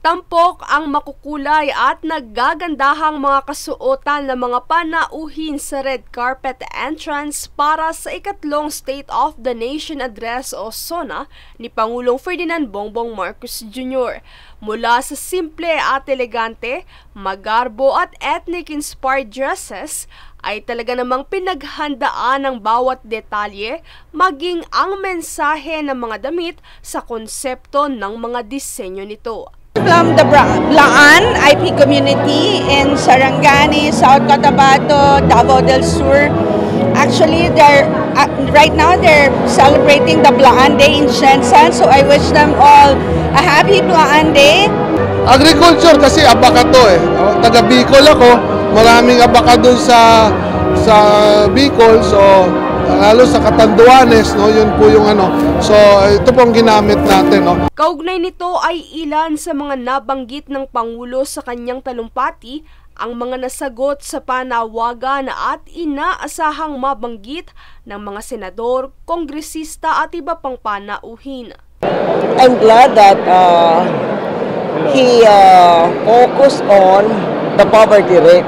Tampok ang makukulay at naggagandahang mga kasuotan ng mga panauhin sa red carpet entrance para sa ikatlong State of the Nation Address o SONA ni Pangulong Ferdinand Bongbong Marcos Jr. Mula sa simple at elegante, magarbo at ethnic-inspired dresses, ay talaga namang pinaghandaan ng bawat detalye, maging ang mensahe ng mga damit sa konsepto ng mga disenyo nito. From the Blaan IP community in Sarangani, South Cotabato, Davao del Sur. Actually, right now they're celebrating the Blaan Day in Shenzhen, so I wish them all a happy Blaan Day. Agriculture kasi abaka to eh. Taga Bicol ako, maraming abaka doon sa Bicol, so lalo sa Catanduanes, no, yun po yung ano. So ito pong ginamit natin, no. Kaugnay nito ay ilan sa mga nabanggit ng Pangulo sa kanyang talumpati, ang mga nasagot sa panawagan at inaasahang mabanggit ng mga senador, kongresista at iba pang panauhin. I'm glad that he focused on the poverty rate,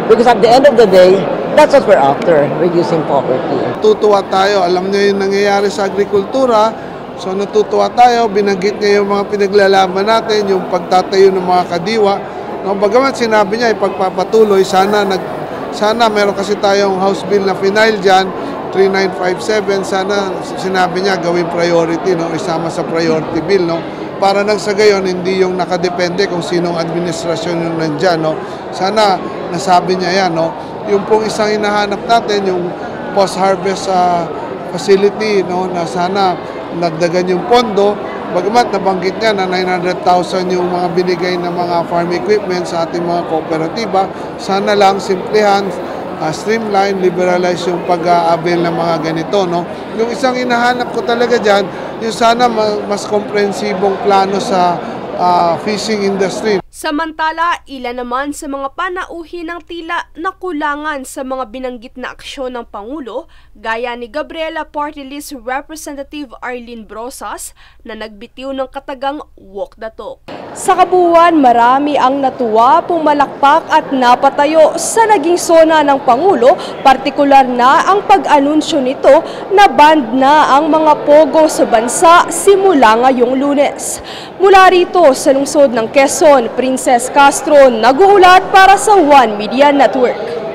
because at the end of the day, that's what we're after, reducing poverty. Tutuwa tayo, alam niyo yung nangyayari sa agrikultura, so natutuwa tayo, binanggit niya yung mga pinaglalaban natin, yung pagtatayo ng mga kadiwa. No, bagamat sinabi niya, ipagpapatuloy, sana meron kasi tayong House Bill na final dyan, 3957, sana sinabi niya gawing priority, no, isama sa priority bill, no, para nang sa gayon, hindi yung nakadepende kung sinong administrasyon yung nandyan, no. Sana nasabi niya yan, no. Yung pong isang hinahanap natin, yung post-harvest facility, no, na sana nagdagan yung pondo. Bagamat nabanggit niya na 900,000 yung mga binigay na mga farm equipment sa ating mga kooperatiba, sana lang simplihan, streamline, liberalize yung pag-avail ng mga ganito, no. Yung isang hinahanap ko talaga dyan, yung sana mas komprehensibong plano sa fishing industry. Samantala, ilan naman sa mga panauhin ng tila nakulangan sa mga binanggit na aksyon ng Pangulo, gaya ni Gabriela Party List Representative Arlene Brosas na nagbitiw ng katagang walk the talk. Sa kabuuan, marami ang natuwa, pumalakpak at napatayo sa naging SONA ng Pangulo, partikular na ang pag-anunsyo nito na banned na ang mga pogo sa bansa simula ngayong Lunes. Mula rito sa lungsod ng Quezon, Princess Castro, nag-uulat para sa One Media Network.